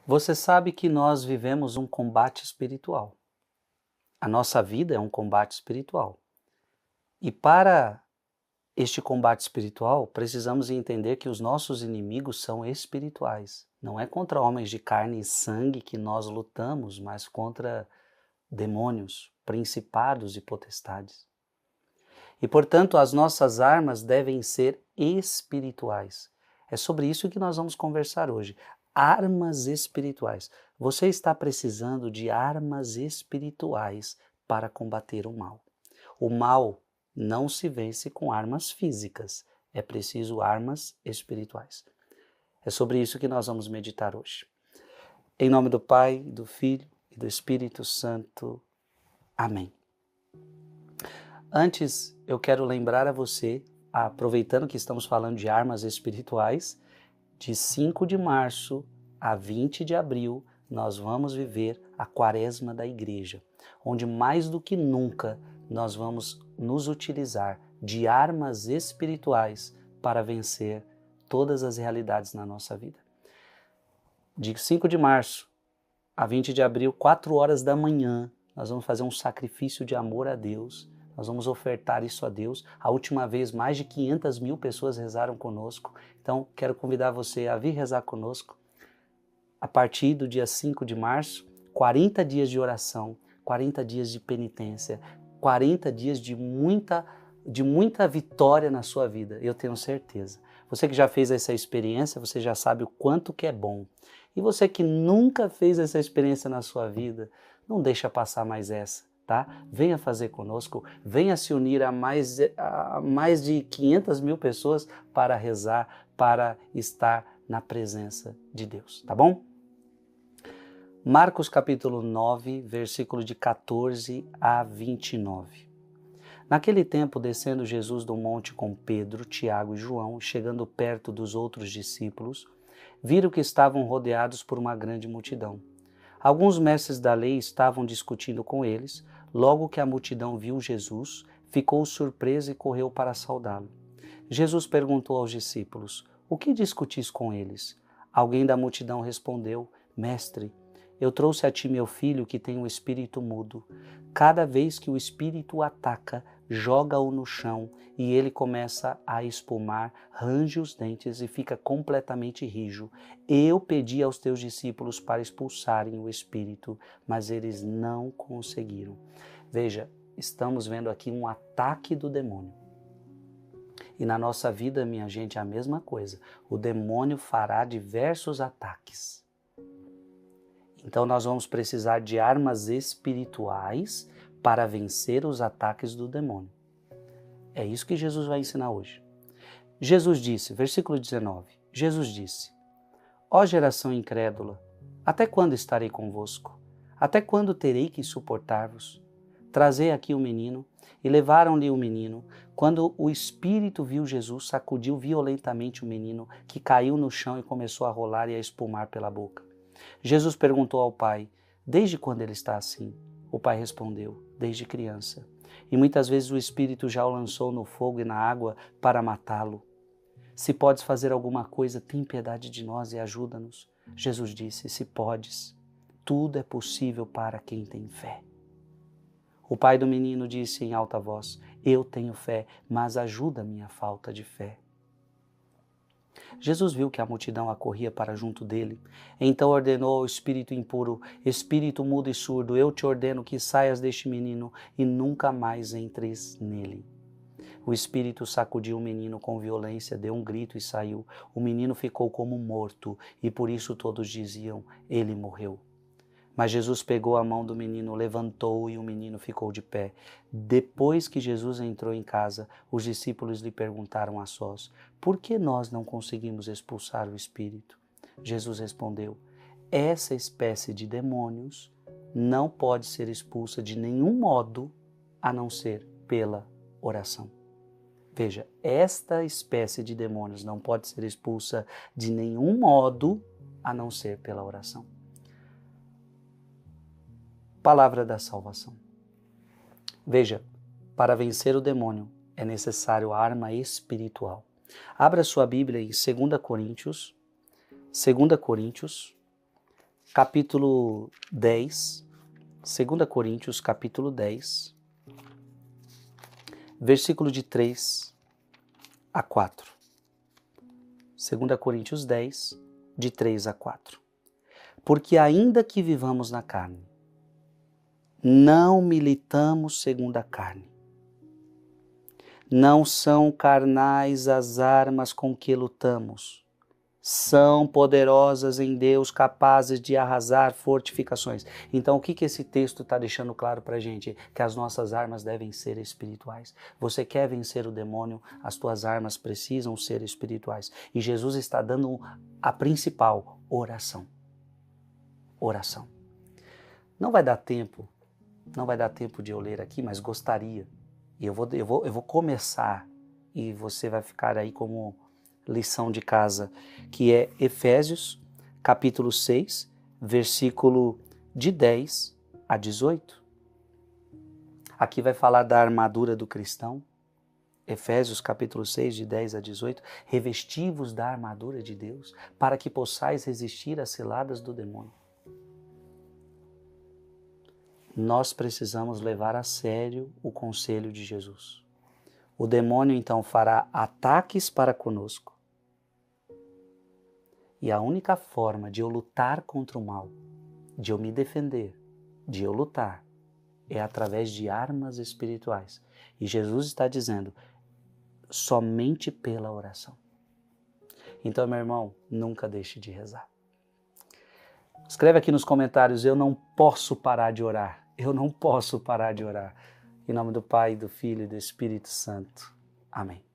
Você sabe que nós vivemos um combate espiritual. A nossa vida é um combate espiritual. E para este combate espiritual, precisamos entender que os nossos inimigos são espirituais. Não é contra homens de carne e sangue que nós lutamos, mas contra demônios, principados e potestades. E, portanto, as nossas armas devem ser espirituais. É sobre isso que nós vamos conversar hoje. Armas espirituais. Você está precisando de armas espirituais para combater o mal. O mal não se vence com armas físicas. É preciso armas espirituais. É sobre isso que nós vamos meditar hoje. Em nome do Pai, do Filho e do Espírito Santo. Amém. Antes, eu quero lembrar a você, aproveitando que estamos falando de armas espirituais, de 5 de março a 20 de abril, nós vamos viver a Quaresma da Igreja, onde mais do que nunca nós vamos nos utilizar de armas espirituais para vencer todas as realidades na nossa vida. De 5 de março a 20 de abril, 4 horas da manhã, nós vamos fazer um sacrifício de amor a Deus. Nós vamos ofertar isso a Deus. A última vez, mais de 500 mil pessoas rezaram conosco. Então, quero convidar você a vir rezar conosco. A partir do dia 5 de março, 40 dias de oração, 40 dias de penitência, 40 dias de muita vitória na sua vida, eu tenho certeza. Você que já fez essa experiência, você já sabe o quanto que é bom. E você que nunca fez essa experiência na sua vida, não deixa passar mais essa. Tá? Venha fazer conosco, venha se unir a mais de 500 mil pessoas para rezar, para estar na presença de Deus, tá bom? Marcos capítulo 9, versículo de 14 a 29. Naquele tempo, descendo Jesus do monte com Pedro, Tiago e João, chegando perto dos outros discípulos, viram que estavam rodeados por uma grande multidão. Alguns mestres da lei estavam discutindo com eles. Logo que a multidão viu Jesus, ficou surpresa e correu para saudá-lo. Jesus perguntou aos discípulos: "O que discutis com eles?" Alguém da multidão respondeu: "Mestre, eu trouxe a ti meu filho que tem um espírito mudo. Cada vez que o espírito o ataca, joga-o no chão e ele começa a espumar, range os dentes e fica completamente rijo. Eu pedi aos teus discípulos para expulsarem o espírito, mas eles não conseguiram." Veja, estamos vendo aqui um ataque do demônio. E na nossa vida, minha gente, é a mesma coisa. O demônio fará diversos ataques. Então nós vamos precisar de armas espirituais para vencer os ataques do demônio. É isso que Jesus vai ensinar hoje. Jesus disse, versículo 19, Jesus disse: "Ó geração incrédula, até quando estarei convosco? Até quando terei que suportar-vos? Trazei aqui o menino." E levaram-lhe o menino. Quando o espírito viu Jesus, sacudiu violentamente o menino, que caiu no chão e começou a rolar e a espumar pela boca. Jesus perguntou ao pai: "Desde quando ele está assim?" O pai respondeu: "Desde criança. E muitas vezes o espírito já o lançou no fogo e na água para matá-lo. Se podes fazer alguma coisa, tem piedade de nós e ajuda-nos." Jesus disse: "Se podes, tudo é possível para quem tem fé." O pai do menino disse em alta voz: "Eu tenho fé, mas ajuda a minha falta de fé." Jesus viu que a multidão acorria para junto dele. Então ordenou ao espírito impuro: "Espírito mudo e surdo, eu te ordeno que saias deste menino e nunca mais entres nele." O espírito sacudiu o menino com violência, deu um grito e saiu. O menino ficou como morto e por isso todos diziam: "Ele morreu." Mas Jesus pegou a mão do menino, levantou-o e o menino ficou de pé. Depois que Jesus entrou em casa, os discípulos lhe perguntaram a sós: "Por que nós não conseguimos expulsar o espírito?" Jesus respondeu: "Essa espécie de demônios não pode ser expulsa de nenhum modo a não ser pela oração." Veja, esta espécie de demônios não pode ser expulsa de nenhum modo a não ser pela oração. Palavra da salvação. Veja, para vencer o demônio é necessário arma espiritual. Abra sua Bíblia em 2 Coríntios, capítulo 10, 2 Coríntios, capítulo 10, versículo de 3 a 4. 2 Coríntios 10, de 3 a 4. Porque ainda que vivamos na carne, não militamos segundo a carne. Não são carnais as armas com que lutamos. São poderosas em Deus, capazes de arrasar fortificações. Então, o que esse texto está deixando claro para a gente? Que as nossas armas devem ser espirituais. Você quer vencer o demônio, as tuas armas precisam ser espirituais. E Jesus está dando a principal, oração. Oração. Não vai dar tempo de eu ler aqui, mas gostaria. E eu vou começar, e você vai ficar aí como lição de casa, que é Efésios, capítulo 6, versículo de 10 a 18. Aqui vai falar da armadura do cristão. Efésios, capítulo 6, de 10 a 18. Revesti-vos da armadura de Deus, para que possais resistir às ciladas do demônio. Nós precisamos levar a sério o conselho de Jesus. O demônio, então, fará ataques para conosco. E a única forma de eu lutar contra o mal, de eu me defender, de eu lutar, é através de armas espirituais. E Jesus está dizendo, somente pela oração. Então, meu irmão, nunca deixe de rezar. Escreve aqui nos comentários, eu não posso parar de orar. Eu não posso parar de orar. Em nome do Pai, do Filho e do Espírito Santo. Amém.